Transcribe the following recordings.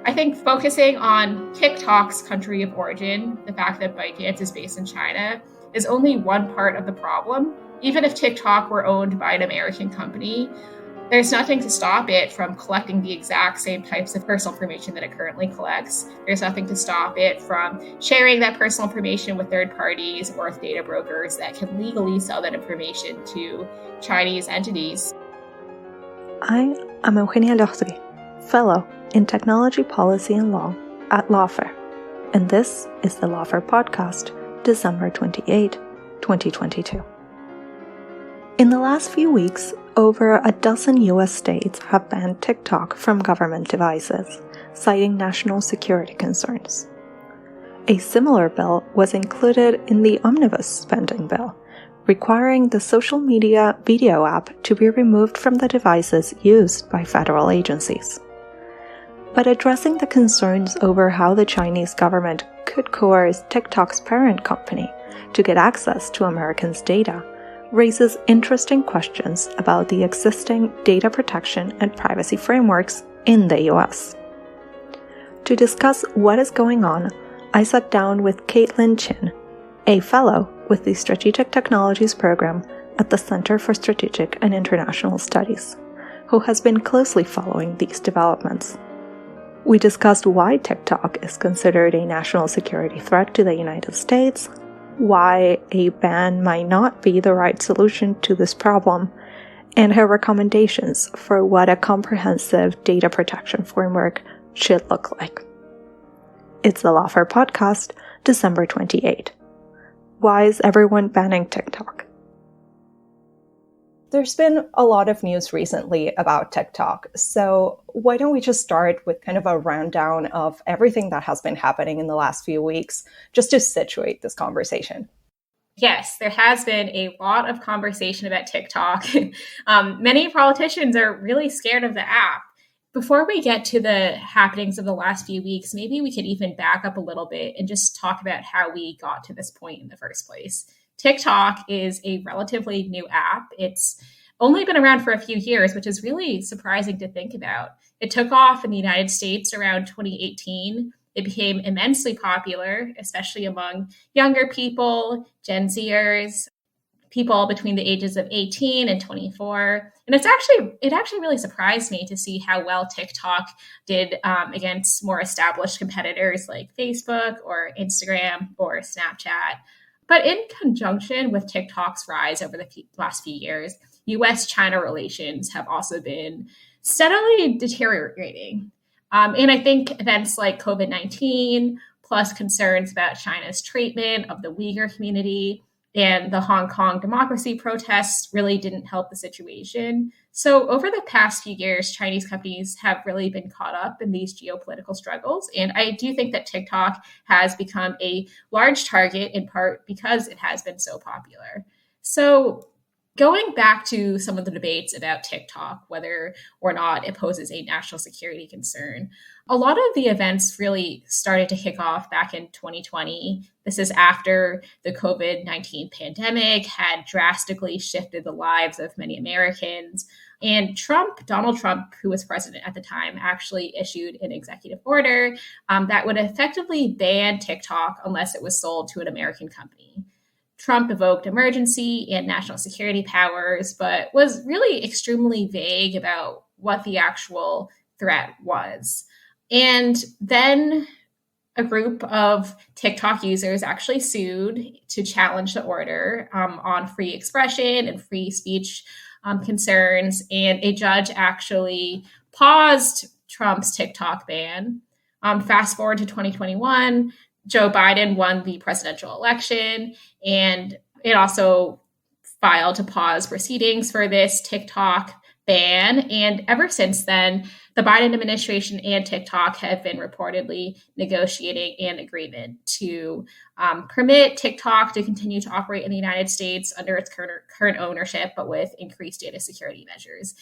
I think focusing on TikTok's country of origin, the fact that ByteDance is based in China, is only one part of the problem. Even if TikTok were owned by an American company, there's nothing to stop it from collecting the exact same types of personal information that it currently collects. There's nothing to stop it from sharing that personal information with third parties or with data brokers that can legally sell that information to Chinese entities. I am Eugenia Lortre, Fellow in Technology Policy and Law at Lawfare, and this is the Lawfare Podcast, December 28, 2022. In the last few weeks, over a dozen US states have banned TikTok from government devices, citing national security concerns. A similar bill was included in the Omnibus Spending Bill, requiring the social media video app to be removed from the devices used by federal agencies. But addressing the concerns over how the Chinese government could coerce TikTok's parent company to get access to Americans' data raises interesting questions about the existing data protection and privacy frameworks in the US. To discuss what is going on, I sat down with Caitlin Chin, a fellow with the Strategic Technologies program at the Center for Strategic and International Studies, who has been closely following these developments. We discussed why TikTok is considered a national security threat to the United States, why a ban might not be the right solution to this problem, and her recommendations for what a comprehensive data protection framework should look like. It's the Lawfare Podcast, December 28. Why is everyone banning TikTok? There's been a lot of news recently about TikTok, so why don't we just start with kind of a rundown of everything that has been happening in the last few weeks, just to situate this conversation. Yes, there has been a lot of conversation about TikTok. Many politicians are really scared of the app. Before we get to the happenings of the last few weeks, maybe we could even back up a little bit and just talk about how we got to this point in the first place. TikTok is a relatively new app. It's only been around for a few years, which is really surprising to think about. It took off in the United States around 2018. It became immensely popular, especially among younger people, Gen Zers, people between the ages of 18 and 24. And it actually really surprised me to see how well TikTok did against more established competitors like Facebook or Instagram or Snapchat. But in conjunction with TikTok's rise over the last few years, US-China relations have also been steadily deteriorating. And I think events like COVID-19, plus concerns about China's treatment of the Uyghur community and the Hong Kong democracy protests really didn't help the situation. So over the past few years, Chinese companies have really been caught up in these geopolitical struggles. And I do think that TikTok has become a large target in part because it has been so popular. So going back to some of the debates about TikTok, whether or not it poses a national security concern, a lot of the events really started to kick off back in 2020. This is after the COVID-19 pandemic had drastically shifted the lives of many Americans. And Donald Trump, who was president at the time, actually issued an executive order that would effectively ban TikTok unless it was sold to an American company. Trump evoked emergency and national security powers, but was really extremely vague about what the actual threat was. And then a group of TikTok users actually sued to challenge the order on free expression and free speech concerns. And a judge actually paused Trump's TikTok ban. Fast forward to 2021, Joe Biden won the presidential election, and it also filed to pause proceedings for this TikTok ban. And ever since then, the Biden administration and TikTok have been reportedly negotiating an agreement to permit TikTok to continue to operate in the United States under its current ownership, but with increased data security measures.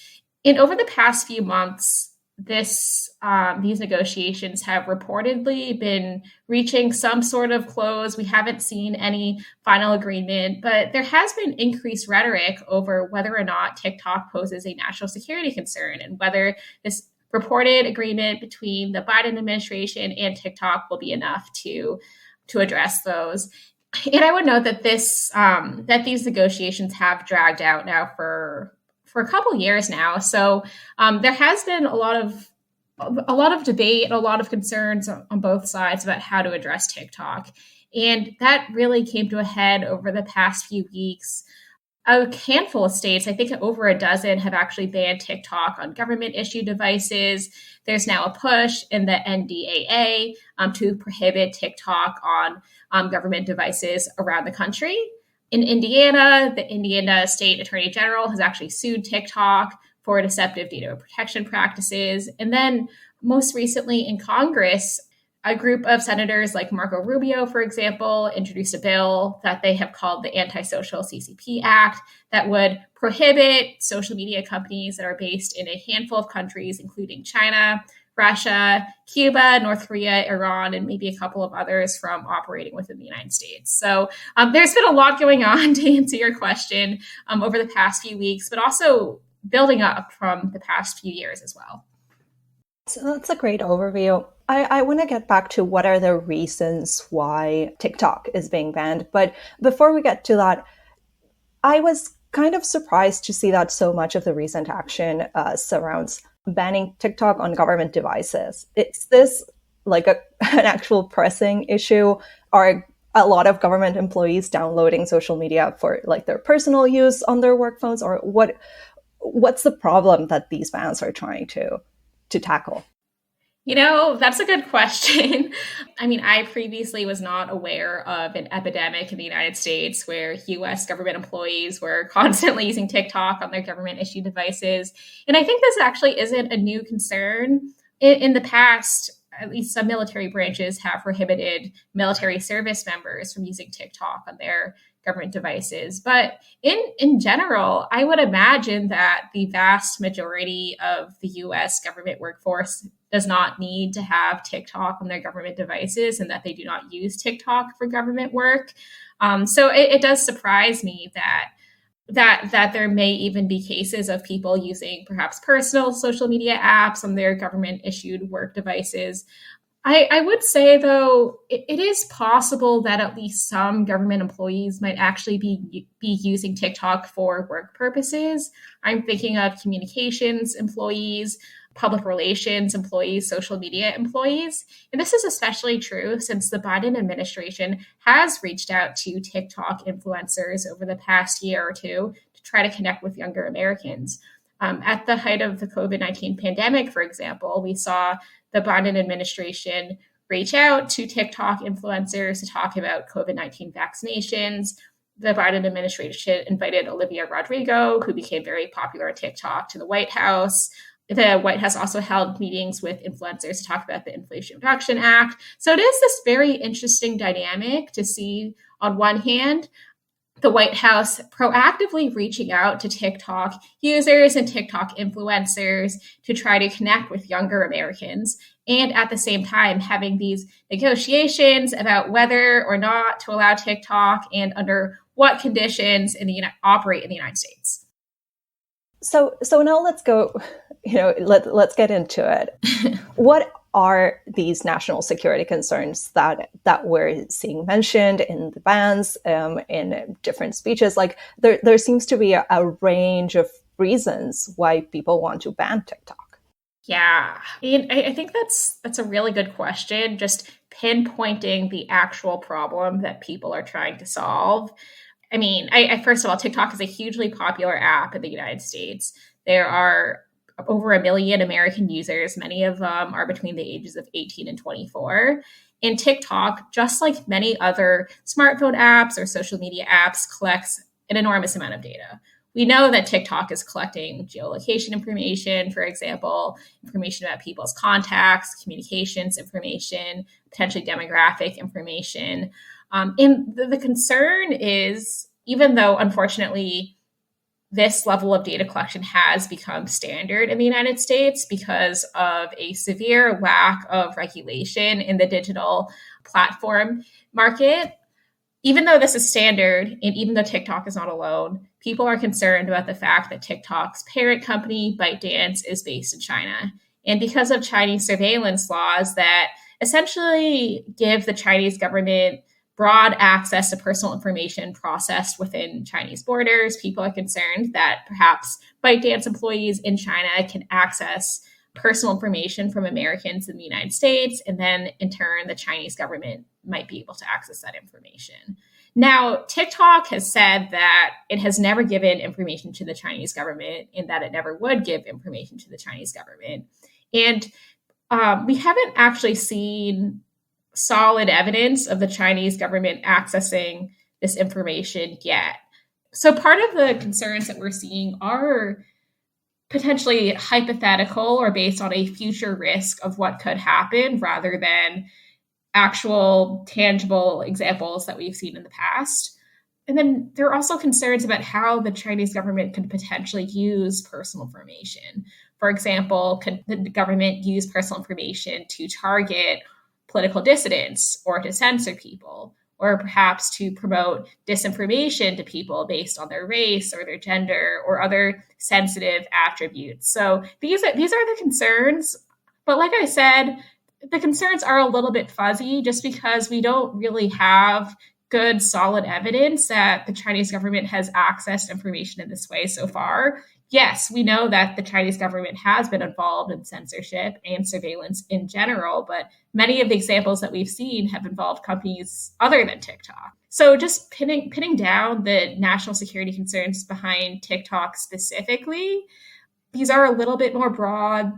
And over the past few months, these negotiations have reportedly been reaching some sort of close. We haven't seen any final agreement, but there has been increased rhetoric over whether or not TikTok poses a national security concern and whether this reported agreement between the Biden administration and TikTok will be enough to address those. And I would note that that these negotiations have dragged out now for a couple years now. So there has been a lot of debate, a lot of concerns on both sides about how to address TikTok. And that really came to a head over the past few weeks. A handful of states, I think over a dozen, have actually banned TikTok on government-issued devices. There's now a push in the NDAA to prohibit TikTok on government devices around the country. In Indiana, the Indiana State Attorney General has actually sued TikTok for deceptive data protection practices. And then most recently in Congress, a group of senators like Marco Rubio, for example, introduced a bill that they have called the Antisocial CCP Act that would prohibit social media companies that are based in a handful of countries, including China, Russia, Cuba, North Korea, Iran, and maybe a couple of others from operating within the United States. So there's been a lot going on, to answer your question, over the past few weeks, but also building up from the past few years as well. So that's a great overview. I want to get back to what are the reasons why TikTok is being banned. But before we get to that, I was kind of surprised to see that so much of the recent action surrounds banning TikTok on government devices. Is this like an actual pressing issue? Are a lot of government employees downloading social media for like their personal use on their work phones? Or what's the problem that these bans are trying to tackle? That's a good question. I mean, I previously was not aware of an epidemic in the United States where US government employees were constantly using TikTok on their government-issued devices. And I think this actually isn't a new concern. In the past, at least some military branches have prohibited military service members from using TikTok on their government devices. But in general, I would imagine that the vast majority of the US government workforce does not need to have TikTok on their government devices and that they do not use TikTok for government work. So it does surprise me that there may even be cases of people using perhaps personal social media apps on their government issued work devices. I would say, though, it is possible that at least some government employees might actually be using TikTok for work purposes. I'm thinking of communications employees, public relations employees, social media employees. And this is especially true since the Biden administration has reached out to TikTok influencers over the past year or two to try to connect with younger Americans. At the height of the COVID-19 pandemic, for example, we saw the Biden administration reach out to TikTok influencers to talk about COVID-19 vaccinations. The Biden administration invited Olivia Rodrigo, who became very popular on TikTok, to the White House. The White House also held meetings with influencers to talk about the Inflation Reduction Act. So it is this very interesting dynamic to see, on one hand, the White House proactively reaching out to TikTok users and TikTok influencers to try to connect with younger Americans, and at the same time having these negotiations about whether or not to allow TikTok and under what conditions operate in the United States. So now let's go, let's get into it. What are these national security concerns that we're seeing mentioned in the bans, in different speeches? Like there seems to be a range of reasons why people want to ban TikTok. Yeah, I think that's a really good question, just pinpointing the actual problem that people are trying to solve. I mean, first of all, TikTok is a hugely popular app in the United States. There are over 1 million American users. Many of them are between the ages of 18 and 24. And TikTok, just like many other smartphone apps or social media apps, collects an enormous amount of data. We know that TikTok is collecting geolocation information, for example, information about people's contacts, communications information, potentially demographic information. And the concern is, even though, unfortunately, this level of data collection has become standard in the United States because of a severe lack of regulation in the digital platform market. Even though this is standard, and even though TikTok is not alone, people are concerned about the fact that TikTok's parent company, ByteDance, is based in China. And because of Chinese surveillance laws that essentially give the Chinese government broad access to personal information processed within Chinese borders, people are concerned that perhaps ByteDance employees in China can access personal information from Americans in the United States, and then in turn, the Chinese government might be able to access that information. Now, TikTok has said that it has never given information to the Chinese government and that it never would give information to the Chinese government. And we haven't actually seen solid evidence of the Chinese government accessing this information yet. So part of the concerns that we're seeing are potentially hypothetical or based on a future risk of what could happen rather than actual tangible examples that we've seen in the past. And then there are also concerns about how the Chinese government could potentially use personal information. For example, could the government use personal information to target political dissidents or to censor people, or perhaps to promote disinformation to people based on their race or their gender or other sensitive attributes? So these are the concerns. But like I said, the concerns are a little bit fuzzy just because we don't really have good, solid evidence that the Chinese government has accessed information in this way so far. Yes, we know that the Chinese government has been involved in censorship and surveillance in general, but many of the examples that we've seen have involved companies other than TikTok. So just pinning down the national security concerns behind TikTok specifically, these are a little bit more broad.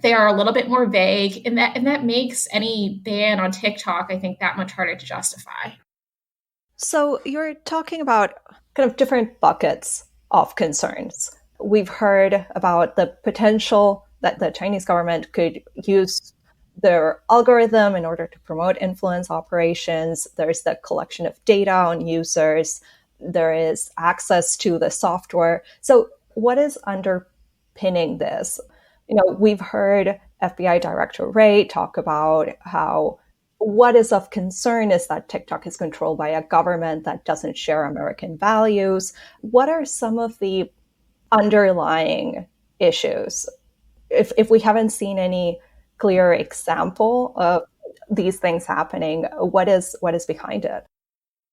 They are a little bit more vague, and that makes any ban on TikTok, I think, that much harder to justify. So you're talking about kind of different buckets of concerns. We've heard about the potential that the Chinese government could use their algorithm in order to promote influence operations. There's the collection of data on users. There is access to the software. So what is underpinning this? We've heard FBI Director Wray talk about how what is of concern is that TikTok is controlled by a government that doesn't share American values. What are some of the underlying issues? If we haven't seen any clear example of these things happening, what is behind it?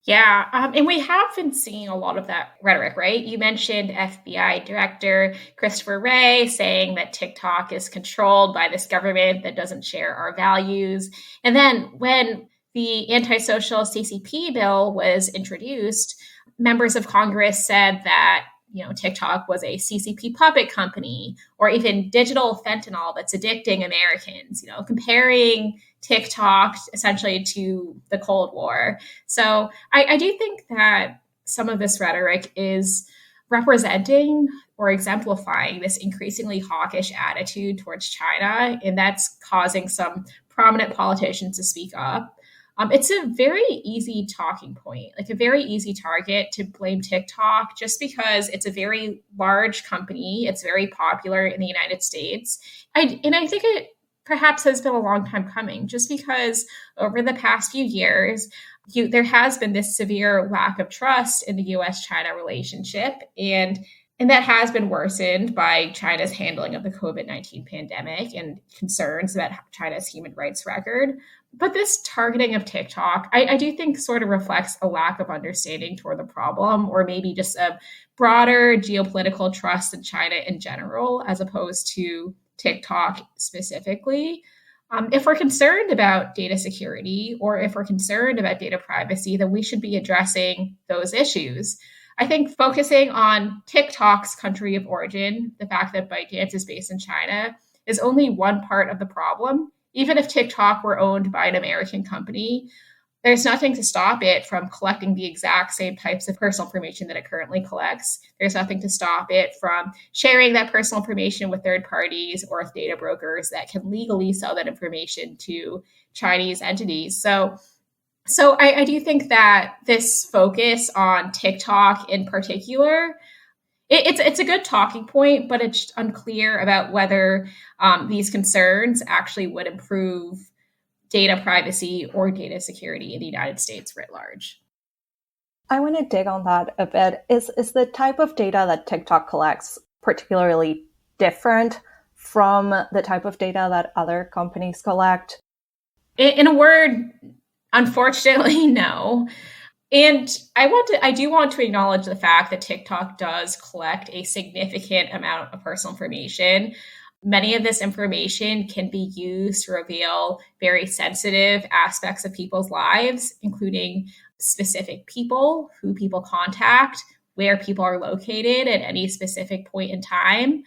Yeah, and we have been seeing a lot of that rhetoric, right? You mentioned FBI Director Christopher Wray saying that TikTok is controlled by this government that doesn't share our values. And then when the antisocial CCP bill was introduced, members of Congress said that TikTok was a CCP puppet company, or even digital fentanyl that's addicting Americans, comparing TikTok essentially to the Cold War. So I do think that some of this rhetoric is representing or exemplifying this increasingly hawkish attitude towards China, and that's causing some prominent politicians to speak up. It's a very easy talking point, like a very easy target to blame TikTok just because it's a very large company. It's very popular in the United States. I think it perhaps has been a long time coming just because over the past few years, there has been this severe lack of trust in the US-China relationship. And that has been worsened by China's handling of the COVID-19 pandemic and concerns about China's human rights record. But this targeting of TikTok, I do think sort of reflects a lack of understanding toward the problem, or maybe just a broader geopolitical trust in China in general, as opposed to TikTok specifically. If we're concerned about data security, or if we're concerned about data privacy, then we should be addressing those issues. I think focusing on TikTok's country of origin, the fact that ByteDance is based in China, is only one part of the problem. Even if TikTok were owned by an American company, there's nothing to stop it from collecting the exact same types of personal information that it currently collects. There's nothing to stop it from sharing that personal information with third parties or with data brokers that can legally sell that information to Chinese entities. So I do think that this focus on TikTok in particular, it's a good talking point, but it's unclear about whether these concerns actually would improve data privacy or data security in the United States writ large. I want to dig on that a bit. Is the type of data that TikTok collects particularly different from the type of data that other companies collect? In a word, unfortunately, no. And I do want to acknowledge the fact that TikTok does collect a significant amount of personal information. Many of this information can be used to reveal very sensitive aspects of people's lives, including specific people, who people contact, where people are located at any specific point in time.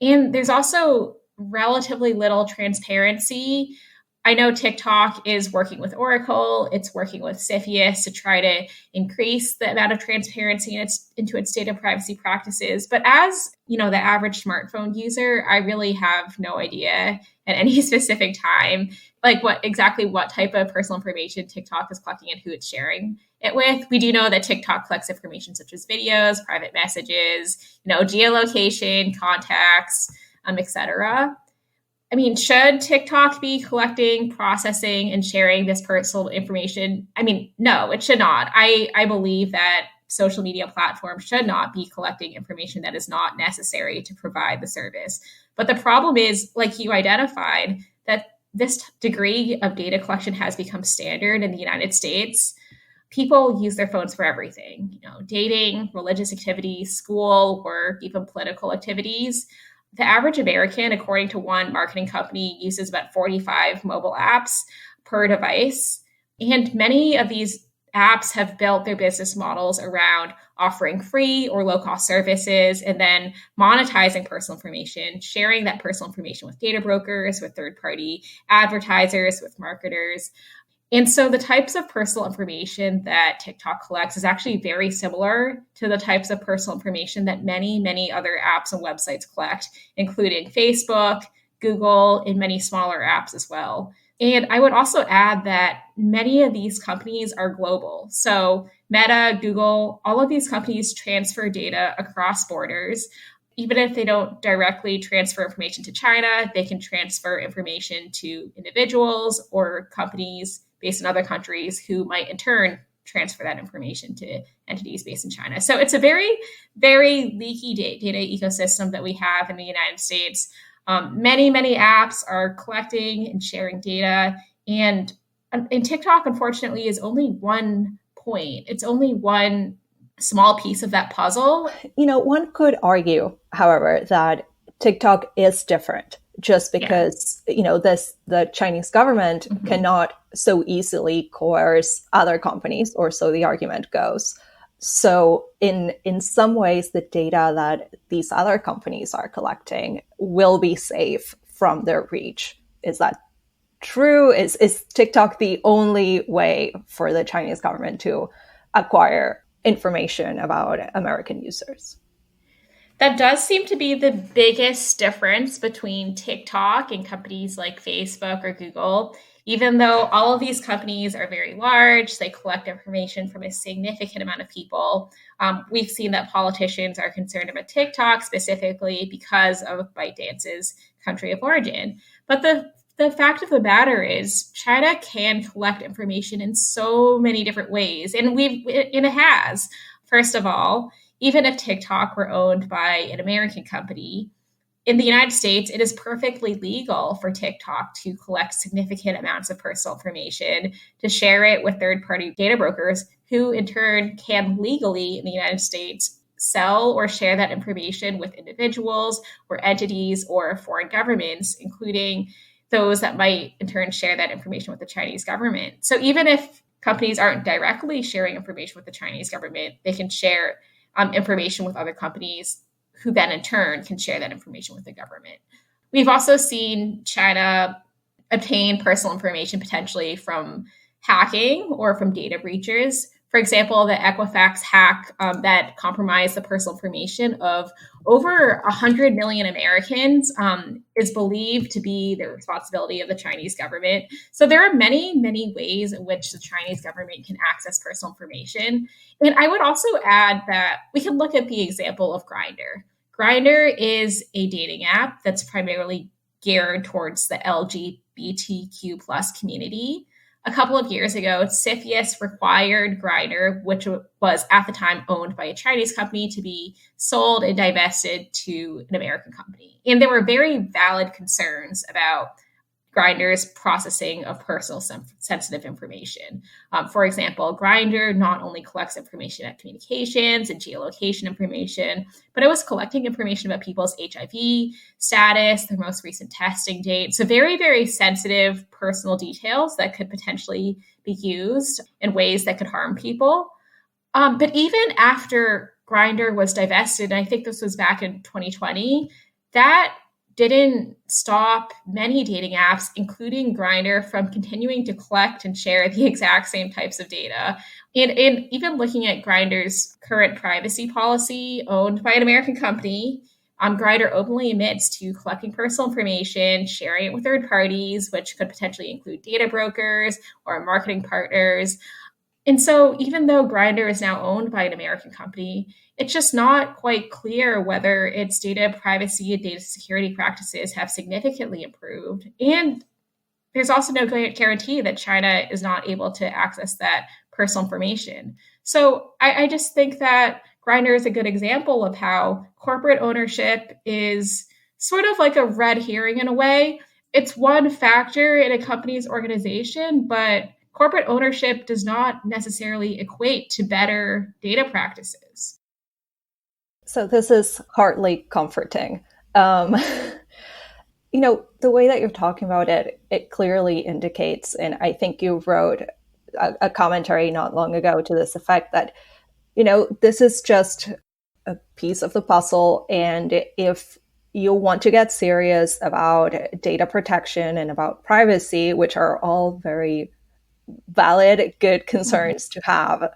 And there's also relatively little transparency. I know TikTok is working with Oracle, it's working with CFIUS to try to increase the amount of transparency into its data privacy practices. But as, the average smartphone user, I really have no idea at any specific time, like what type of personal information TikTok is collecting and who it's sharing it with. We do know that TikTok collects information such as videos, private messages, geolocation, contacts, etc. I mean, should TikTok be collecting, processing, and sharing this personal information? I mean, no, it should not. I believe that social media platforms should not be collecting information that is not necessary to provide the service. But the problem is, like you identified, that this degree of data collection has become standard in the United States. People use their phones for everything, dating, religious activities, school, work, even political activities. The average American, according to one marketing company, uses about 45 mobile apps per device. And many of these apps have built their business models around offering free or low-cost services and then monetizing personal information, sharing that personal information with data brokers, with third-party advertisers, with marketers. And so the types of personal information that TikTok collects is actually very similar to the types of personal information that many, many other apps and websites collect, including Facebook, Google, and many smaller apps as well. And I would also add that many of these companies are global. So Meta, Google, all of these companies transfer data across borders. Even if they don't directly transfer information to China, they can transfer information to individuals or companies based in other countries who might in turn transfer that information to entities based in China. So it's a very, very leaky data ecosystem that we have in the United States. Many, many apps are collecting and sharing data. And TikTok, unfortunately, is only one point. It's only one small piece of that puzzle. One could argue, however, that TikTok is different just because, the Chinese government cannot so easily coerce other companies, or so the argument goes. So in some ways, the data that these other companies are collecting will be safe from their reach. Is that true? Is TikTok the only way for the Chinese government to acquire information about American users? That does seem to be the biggest difference between TikTok and companies like Facebook or Google. Even though all of these companies are very large, they collect information from a significant amount of people. We've seen that politicians are concerned about TikTok specifically because of ByteDance's country of origin. But the fact of the matter is China can collect information in so many different ways. And it has. First of all, even if TikTok were owned by an American company, in the United States, it is perfectly legal for TikTok to collect significant amounts of personal information, to share it with third-party data brokers, who in turn can legally in the United States sell or share that information with individuals or entities or foreign governments, including those that might in turn share that information with the Chinese government. So even if companies aren't directly sharing information with the Chinese government, they can share information with other companies who then in turn can share that information with the government. We've also seen China obtain personal information potentially from hacking or from data breaches. For example, the Equifax hack that compromised the personal information of over 100 million Americans is believed to be the responsibility of the Chinese government. So there are many, many ways in which the Chinese government can access personal information. And I would also add that we can look at the example of Grindr. Grindr is a dating app that's primarily geared towards the LGBTQ plus community. a couple of years ago, CFIUS required Grindr, which was at the time owned by a Chinese company, to be sold and divested to an American company. And there were very valid concerns about Grindr's processing of personal sensitive information. For example, Grindr not only collects information about communications and geolocation information, but it was collecting information about people's HIV status, their most recent testing date. So very, very sensitive personal details that could potentially be used in ways that could harm people. But even after Grindr was divested, and I think this was back in 2020, that didn't stop many dating apps, including Grindr, from continuing to collect and share the exact same types of data. And even looking at Grindr's current privacy policy, owned by an American company, Grindr openly admits to collecting personal information, sharing it with third parties, which could potentially include data brokers or marketing partners. And so even though Grindr is now owned by an American company, it's just not quite clear whether its data privacy and data security practices have significantly improved. And there's also no guarantee that China is not able to access that personal information. So I just think that Grindr is a good example of how corporate ownership is sort of like a red herring in a way. It's one factor in a company's organization, but corporate ownership does not necessarily equate to better data practices. So this is hardly comforting. The way that you're talking about it, it clearly indicates, and I think you wrote a commentary not long ago to this effect that, this is just a piece of the puzzle. And if you want to get serious about data protection and about privacy, which are all very valid, good concerns to have,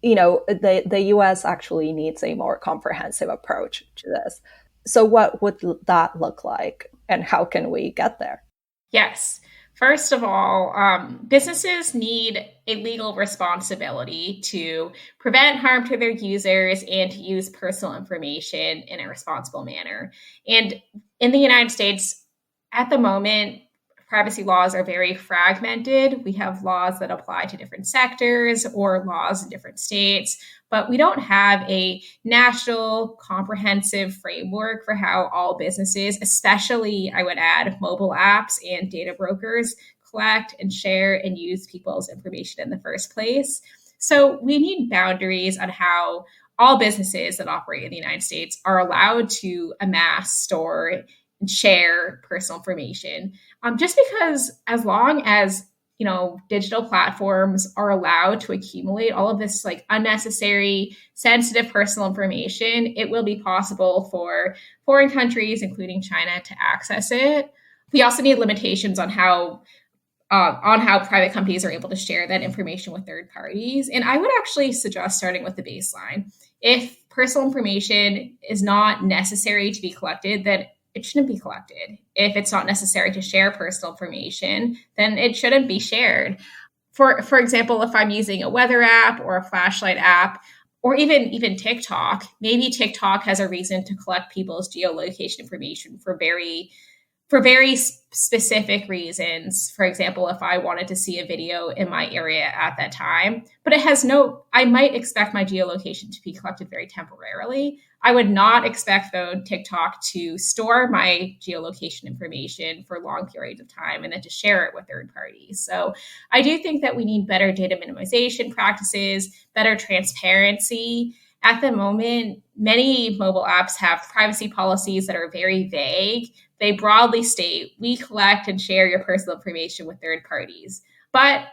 the US actually needs a more comprehensive approach to this. So what would that look like, and how can we get there? Yes. First of all, businesses need a legal responsibility to prevent harm to their users and to use personal information in a responsible manner. And in the United States, at the moment, privacy laws are very fragmented. We have laws that apply to different sectors or laws in different states, but we don't have a national comprehensive framework for how all businesses, especially I would add mobile apps and data brokers, collect and share and use people's information in the first place. So we need boundaries on how all businesses that operate in the United States are allowed to amass, store, and share personal information. Just because as long as, digital platforms are allowed to accumulate all of this like unnecessary, sensitive personal information, it will be possible for foreign countries, including China, to access it. We also need limitations on how private companies are able to share that information with third parties. And I would actually suggest starting with the baseline. If personal information is not necessary to be collected, then it shouldn't be collected. If it's not necessary to share personal information, then it shouldn't be shared. For example, if I'm using a weather app or a flashlight app, or even TikTok, maybe TikTok has a reason to collect people's geolocation information for very specific reasons. For example, if I wanted to see a video in my area at that time, but I might expect my geolocation to be collected very temporarily. I would not expect, though, TikTok to store my geolocation information for long periods of time and then to share it with third parties. So I do think that we need better data minimization practices, better transparency. At the moment, many mobile apps have privacy policies that are very vague. They broadly state, we collect and share your personal information with third parties. But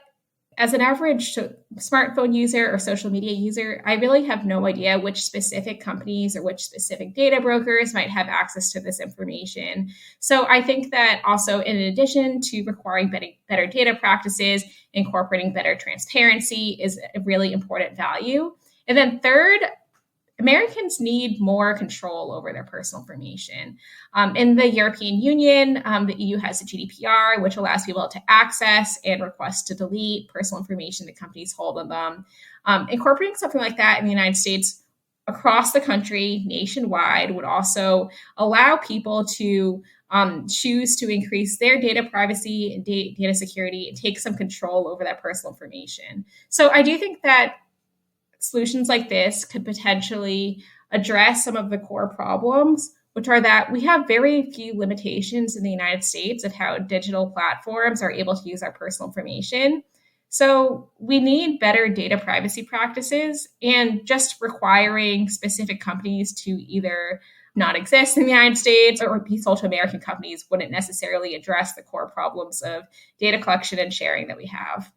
as an average smartphone user or social media user, I really have no idea which specific companies or which specific data brokers might have access to this information. So I think that also, in addition to requiring better data practices, incorporating better transparency is a really important value. And then third, Americans need more control over their personal information. In the European Union, the EU has the GDPR, which allows people to access and request to delete personal information that companies hold on them. Incorporating something like that in the United States across the country, nationwide, would also allow people to choose to increase their data privacy and data security and take some control over that personal information. So I do think that solutions like this could potentially address some of the core problems, which are that we have very few limitations in the United States of how digital platforms are able to use our personal information. So we need better data privacy practices, and just requiring specific companies to either not exist in the United States or be sold to American companies wouldn't necessarily address the core problems of data collection and sharing that we have.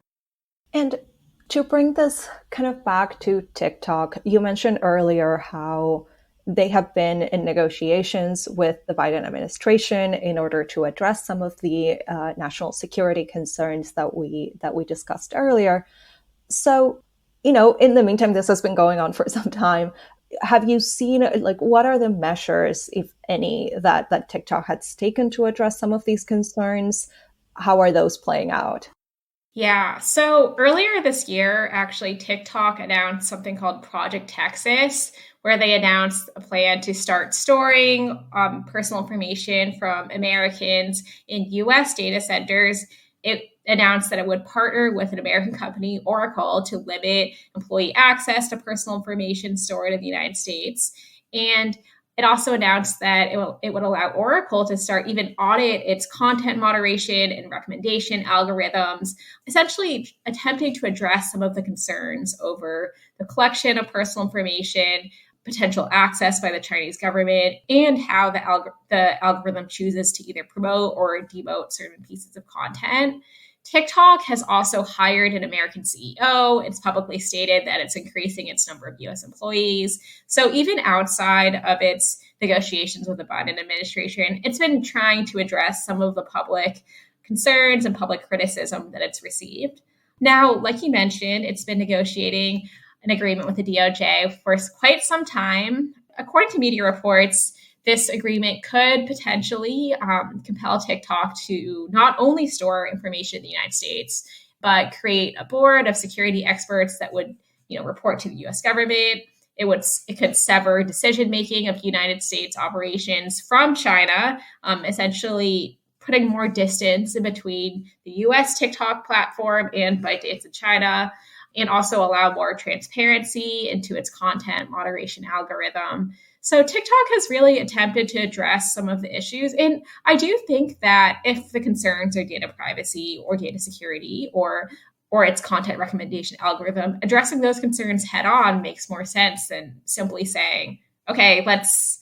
And to bring this kind of back to TikTok, you mentioned earlier how they have been in negotiations with the Biden administration in order to address some of the national security concerns that we discussed earlier. So, in the meantime, this has been going on for some time. Have you seen, what are the measures, if any, that TikTok has taken to address some of these concerns? How are those playing out? Yeah. So earlier this year, actually, TikTok announced something called Project Texas, where they announced a plan to start storing personal information from Americans in U.S. data centers. It announced that it would partner with an American company, Oracle, to limit employee access to personal information stored in the United States. And it also announced that it would allow Oracle to start even audit its content moderation and recommendation algorithms, essentially attempting to address some of the concerns over the collection of personal information, potential access by the Chinese government, and how the algorithm chooses to either promote or demote certain pieces of content. TikTok has also hired an American CEO. It's publicly stated that it's increasing its number of US employees. So even outside of its negotiations with the Biden administration, it's been trying to address some of the public concerns and public criticism that it's received. Now, like you mentioned, it's been negotiating an agreement with the DOJ for quite some time. According to media reports, this agreement could potentially compel TikTok to not only store information in the United States, but create a board of security experts that would, report to the U.S. government. It could sever decision making of United States operations from China, essentially putting more distance in between the U.S. TikTok platform and ByteDance in China, and also allow more transparency into its content moderation algorithm. So TikTok has really attempted to address some of the issues. And I do think that if the concerns are data privacy or data security or its content recommendation algorithm, addressing those concerns head on makes more sense than simply saying, okay, let's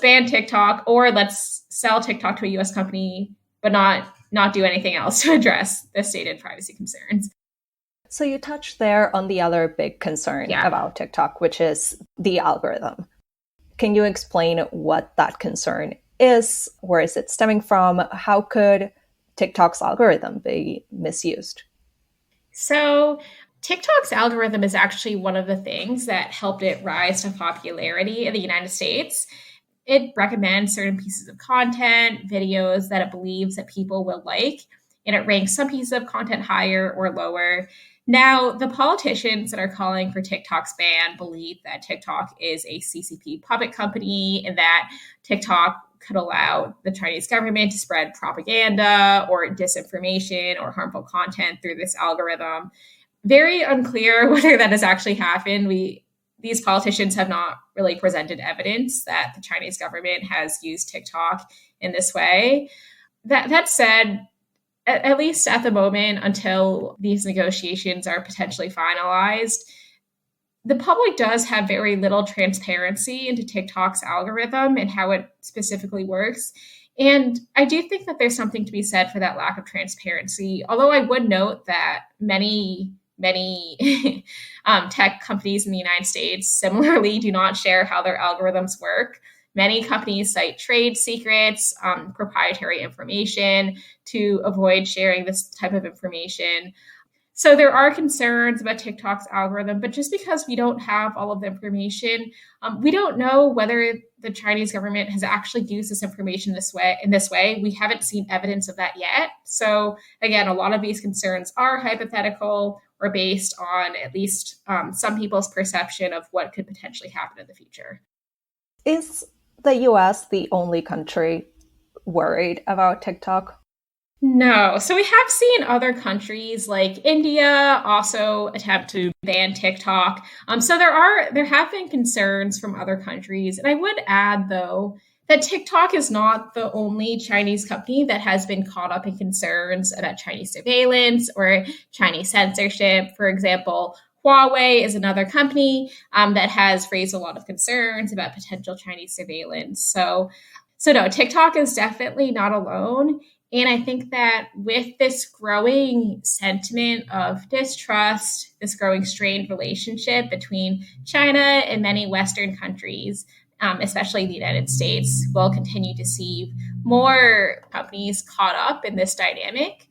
ban TikTok, or let's sell TikTok to a US company, but not do anything else to address the stated privacy concerns. So you touched there on the other big concern about TikTok, which is the algorithm. Can you explain what that concern is? Where is it stemming from? How could TikTok's algorithm be misused? So TikTok's algorithm is actually one of the things that helped it rise to popularity in the United States. It recommends certain pieces of content, videos that it believes that people will like, and it ranks some pieces of content higher or lower. Now, the politicians that are calling for TikTok's ban believe that TikTok is a CCP puppet company and that TikTok could allow the Chinese government to spread propaganda or disinformation or harmful content through this algorithm. Very unclear whether that has actually happened. These politicians have not really presented evidence that the Chinese government has used TikTok in this way. That said, at least at the moment, until these negotiations are potentially finalized, the public does have very little transparency into TikTok's algorithm and how it specifically works. And I do think that there's something to be said for that lack of transparency. Although I would note that many tech companies in the United States similarly do not share how their algorithms work. Many companies cite trade secrets, proprietary information to avoid sharing this type of information. So there are concerns about TikTok's algorithm, but just because we don't have all of the information, we don't know whether the Chinese government has actually used this information in this way. We haven't seen evidence of that yet. So again, a lot of these concerns are hypothetical or based on at least some people's perception of what could potentially happen in the future. Is the US the only country worried about TikTok? No. So we have seen other countries like India also attempt to ban TikTok. So there have been concerns from other countries. And I would add though that TikTok is not the only Chinese company that has been caught up in concerns about Chinese surveillance or Chinese censorship. For example, Huawei is another company that has raised a lot of concerns about potential Chinese surveillance. So no, TikTok is definitely not alone. And I think that with this growing sentiment of distrust, this growing strained relationship between China and many Western countries, especially the United States, we'll continue to see more companies caught up in this dynamic.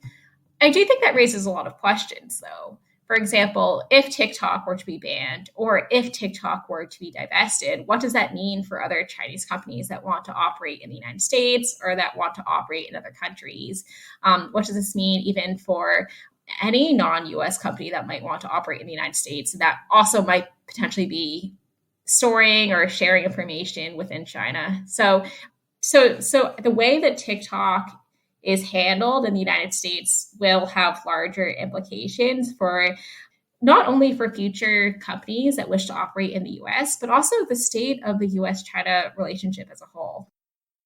I do think that raises a lot of questions, though. For example, if TikTok were to be banned or if TikTok were to be divested, what does that mean for other Chinese companies that want to operate in the United States or that want to operate in other countries? What does this mean even for any non-US company that might want to operate in the United States that also might potentially be storing or sharing information within China? So the way that TikTok is handled in the United States will have larger implications for not only for future companies that wish to operate in the US, but also the state of the US China relationship as a whole.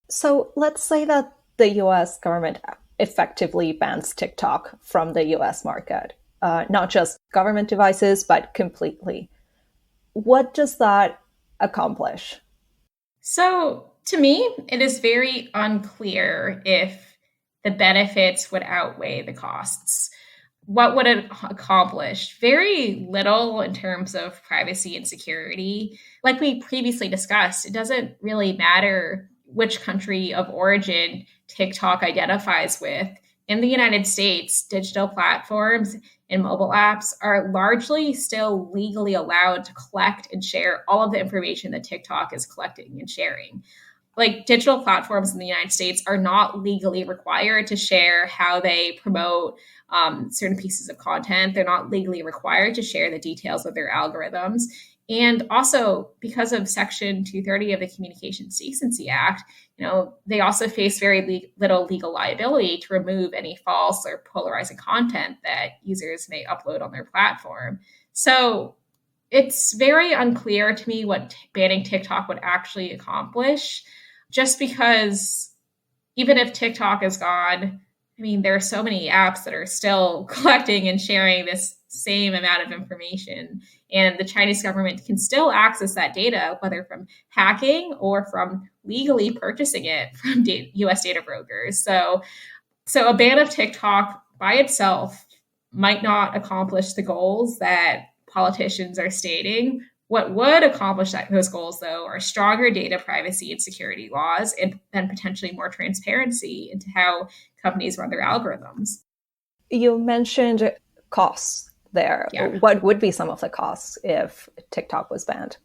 So let's say that the US government effectively bans TikTok from the US market, not just government devices, but completely. What does that accomplish? So to me, it is very unclear if the benefits would outweigh the costs. What would it accomplish? Very little in terms of privacy and security. Like we previously discussed, it doesn't really matter which country of origin TikTok identifies with. In the United States, digital platforms and mobile apps are largely still legally allowed to collect and share all of the information that TikTok is collecting and sharing. Like digital platforms in the United States are not legally required to share how they promote certain pieces of content. They're not legally required to share the details of their algorithms. And also, because of Section 230 of the Communications Decency Act, they also face very little legal liability to remove any false or polarizing content that users may upload on their platform. So it's very unclear to me what banning TikTok would actually accomplish, just because even if TikTok is gone, I mean, there are so many apps that are still collecting and sharing this same amount of information. And the Chinese government can still access that data, whether from hacking or from legally purchasing it from US data brokers. So a ban of TikTok by itself might not accomplish the goals that politicians are stating. What would accomplish those goals, though, are stronger data privacy and security laws and then potentially more transparency into how companies run their algorithms. You mentioned costs there. Yeah. What would be some of the costs if TikTok was banned?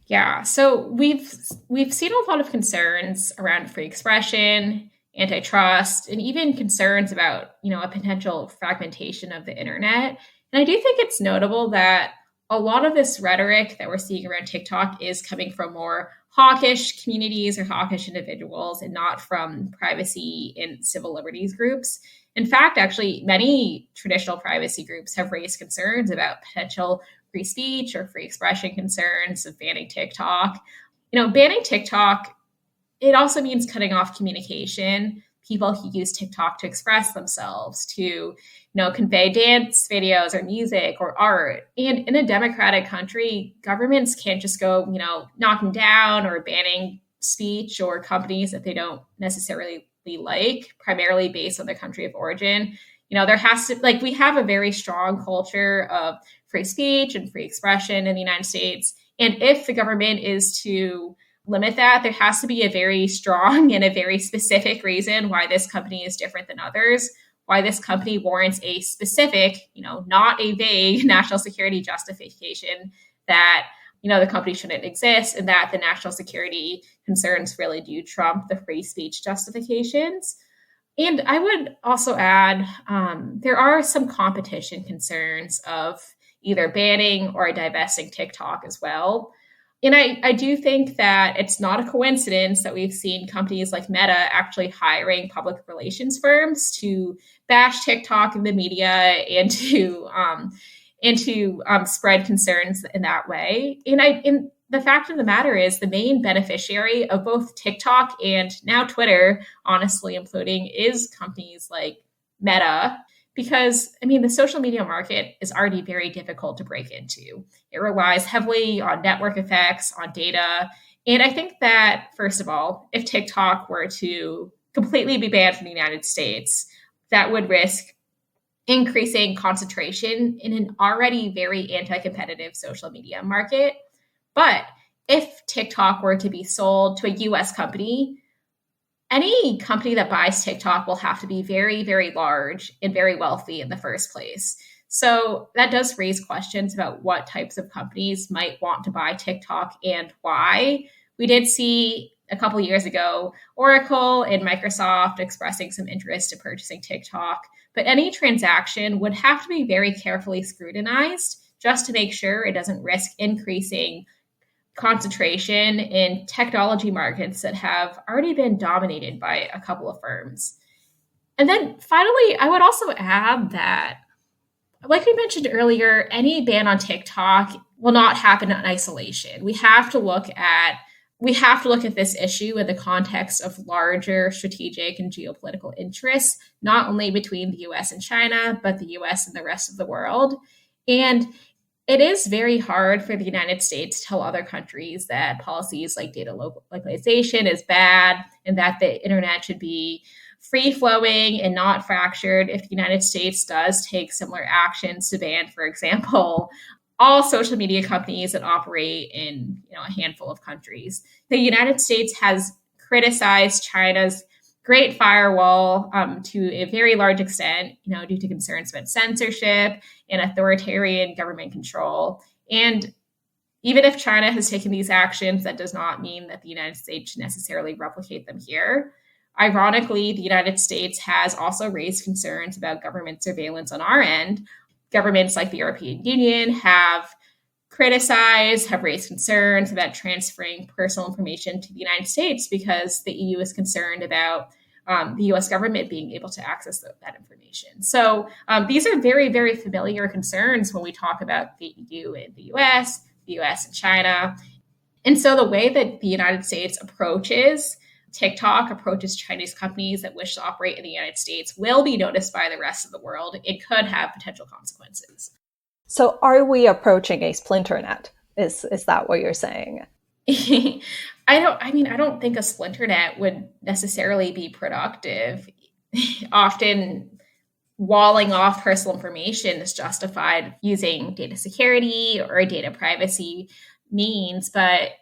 Yeah, so we've seen a lot of concerns around free expression, antitrust, and even concerns about, a potential fragmentation of the internet. And I do think it's notable that a lot of this rhetoric that we're seeing around TikTok is coming from more hawkish communities or hawkish individuals and not from privacy and civil liberties groups. In fact, actually, many traditional privacy groups have raised concerns about potential free speech or free expression concerns of banning TikTok. Banning TikTok, it also means cutting off communication. People who use TikTok to express themselves, to, convey dance videos or music or art. And in a democratic country, governments can't just go, knocking down or banning speech or companies that they don't necessarily like, primarily based on their country of origin. There has to, we have a very strong culture of free speech and free expression in the United States. And if the government is to limit that, there has to be a very strong and a very specific reason why this company is different than others, why this company warrants a specific, not a vague national security justification that, the company shouldn't exist and that the national security concerns really do trump the free speech justifications. And I would also add, there are some competition concerns of either banning or divesting TikTok as well. And I do think that it's not a coincidence that we've seen companies like Meta actually hiring public relations firms to bash TikTok in the media and to spread concerns in that way. And the fact of the matter is, the main beneficiary of both TikTok and now Twitter, honestly imploding, is companies like Meta. Because, I mean, the social media market is already very difficult to break into. It relies heavily on network effects, on data. And I think that, first of all, if TikTok were to completely be banned from the United States, that would risk increasing concentration in an already very anti-competitive social media market. But if TikTok were to be sold to a US company, any company that buys TikTok will have to be very, very large and very wealthy in the first place. So that does raise questions about what types of companies might want to buy TikTok and why. We did see a couple of years ago Oracle and Microsoft expressing some interest in purchasing TikTok, but any transaction would have to be very carefully scrutinized just to make sure it doesn't risk increasing concentration in technology markets that have already been dominated by a couple of firms. And then finally, I would also add that, like we mentioned earlier, any ban on TikTok will not happen in isolation. We have to look at this issue in the context of larger strategic and geopolitical interests, not only between the US and China, but the US and the rest of the world. And it is very hard for the United States to tell other countries that policies like data localization is bad and that the internet should be free flowing and not fractured if the United States does take similar actions to ban, for example, all social media companies that operate in a handful of countries. The United States has criticized China's Great Firewall to a very large extent, due to concerns about censorship and authoritarian government control. And even if China has taken these actions, that does not mean that the United States should necessarily replicate them here. Ironically, the United States has also raised concerns about government surveillance on our end. Governments like the European Union have raised concerns about transferring personal information to the United States because the EU is concerned about the US government being able to access that information. So these are very, very familiar concerns when we talk about the EU and the US and China. And so the way that the United States approaches Chinese companies that wish to operate in the United States will be noticed by the rest of the world. It could have potential consequences. So are we approaching a splinter net? Is that what you're saying? I don't think a splinter net would necessarily be productive. Often walling off personal information is justified using data security or data privacy means, but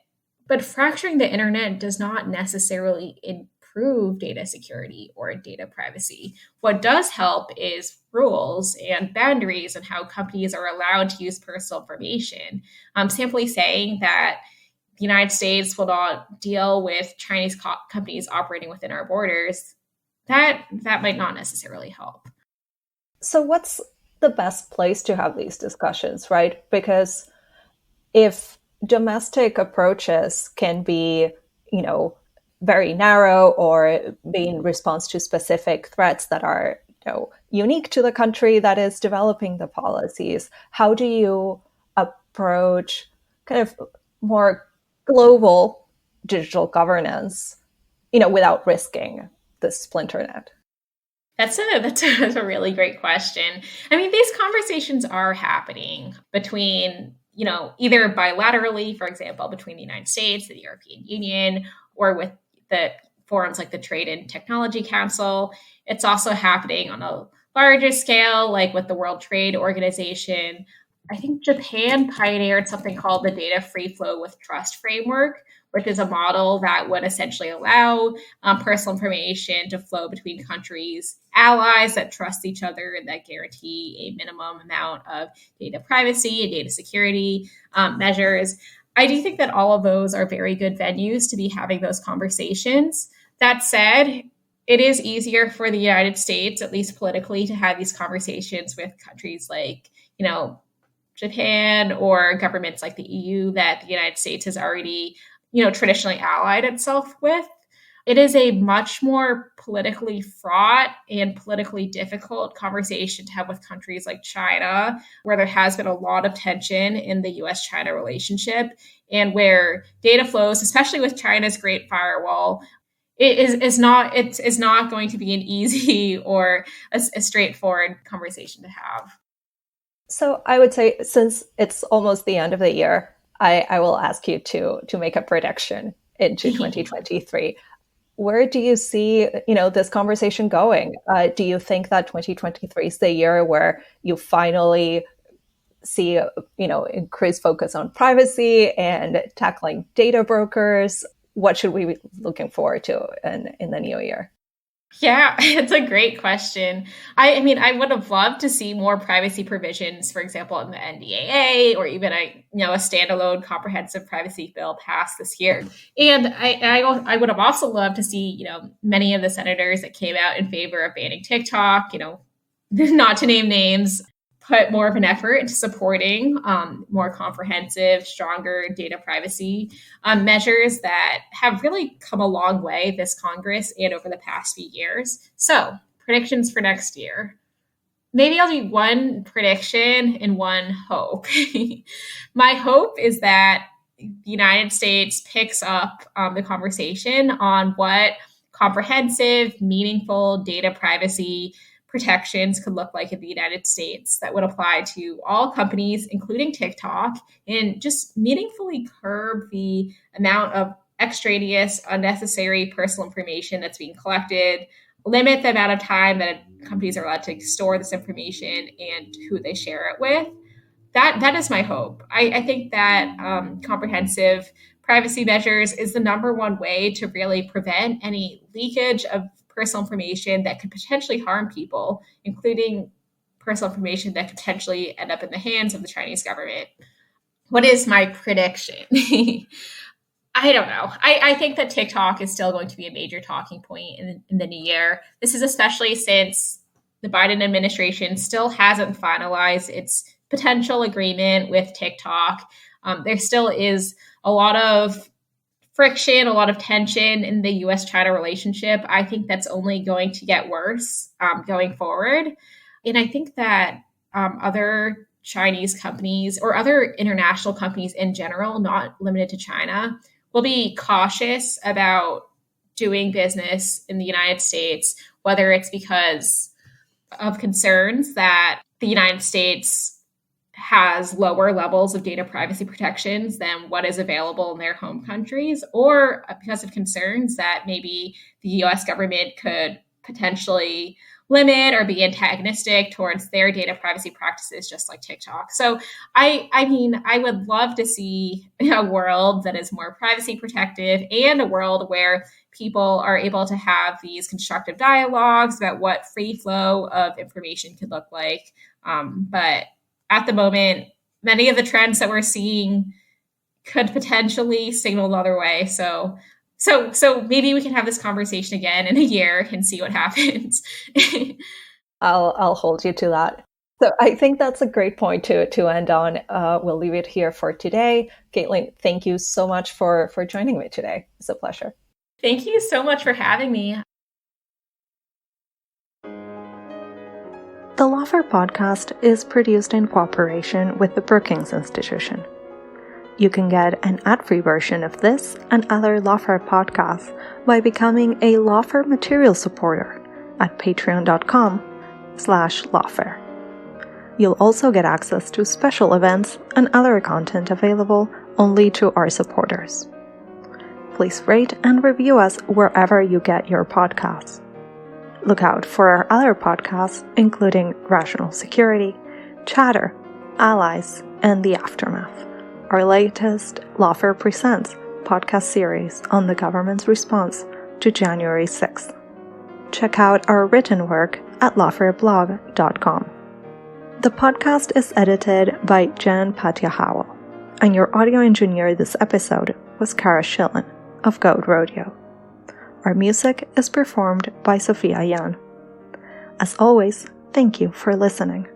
fracturing the internet does not necessarily improve data security or data privacy. What does help is rules and boundaries on how companies are allowed to use personal information. Simply saying that the United States will not deal with Chinese companies operating within our borders, that might not necessarily help. So what's the best place to have these discussions, right? Because if domestic approaches can be, very narrow or be in response to specific threats that are, unique to the country that is developing the policies, how do you approach kind of more global digital governance, without risking the splinter net? That's a really great question. I mean, these conversations are happening between, either bilaterally, for example, between the United States and the European Union, or with the forums like the Trade and Technology Council. It's also happening on a larger scale, like with the World Trade Organization. I think Japan pioneered something called the Data Free Flow with Trust Framework, which is a model that would essentially allow personal information to flow between countries, allies that trust each other and that guarantee a minimum amount of data privacy and data security measures. I do think that all of those are very good venues to be having those conversations. That said, it is easier for the United States, at least politically, to have these conversations with countries like, Japan or governments like the EU that the United States has already, traditionally allied itself with. It is a much more politically fraught and politically difficult conversation to have with countries like China, where there has been a lot of tension in the US-China relationship, and where data flows, especially with China's Great Firewall, it's not going to be an easy or a straightforward conversation to have. So I would say, since it's almost the end of the year, I will ask you to make a prediction into 2023. Where do you see, this conversation going? Do you think that 2023 is the year where you finally see, increased focus on privacy and tackling data brokers? What should we be looking forward to in the new year? Yeah, it's a great question. I mean, I would have loved to see more privacy provisions, for example, in the NDAA, or even a standalone comprehensive privacy bill passed this year. And I would have also loved to see, many of the senators that came out in favor of banning TikTok, not to name names, put more of an effort into supporting more comprehensive, stronger data privacy measures that have really come a long way this Congress and over the past few years. So, predictions for next year. Maybe I'll do one prediction and one hope. My hope is that the United States picks up the conversation on what comprehensive, meaningful data privacy protections could look like in the United States that would apply to all companies, including TikTok, and just meaningfully curb the amount of extraneous, unnecessary personal information that's being collected, limit the amount of time that companies are allowed to store this information and who they share it with. That is my hope. I think that comprehensive privacy measures is the number one way to really prevent any leakage of personal information that could potentially harm people, including personal information that could potentially end up in the hands of the Chinese government. What is my prediction? I don't know. I think that TikTok is still going to be a major talking point in the new year. This is especially since the Biden administration still hasn't finalized its potential agreement with TikTok. There still is a lot of friction, a lot of tension in the US-China relationship. I think that's only going to get worse going forward. And I think that other Chinese companies or other international companies in general, not limited to China, will be cautious about doing business in the United States, whether it's because of concerns that the United States has lower levels of data privacy protections than what is available in their home countries, or because of concerns that maybe the US government could potentially limit or be antagonistic towards their data privacy practices, just like TikTok. So I mean, I would love to see a world that is more privacy protective and a world where people are able to have these constructive dialogues about what free flow of information could look like. But at the moment, many of the trends that we're seeing could potentially signal another way. So maybe we can have this conversation again in a year and see what happens. I'll hold you to that. So I think that's a great point to end on. We'll leave it here for today. Caitlin, thank you so much for joining me today. It's a pleasure. Thank you so much for having me. The Lawfare podcast is produced in cooperation with the Brookings Institution. You can get an ad-free version of this and other Lawfare podcasts by becoming a Lawfare material supporter at patreon.com/Lawfare. You'll also get access to special events and other content available only to our supporters. Please rate and review us wherever you get your podcasts. Look out for our other podcasts, including Rational Security, Chatter, Allies, and The Aftermath, our latest Lawfare Presents podcast series on the government's response to January 6th. Check out our written work at lawfareblog.com. The podcast is edited by Jan Patja Howell, and your audio engineer this episode was Kara Schillen of Goat Rodeo. Our music is performed by Sophia Yan. As always, thank you for listening.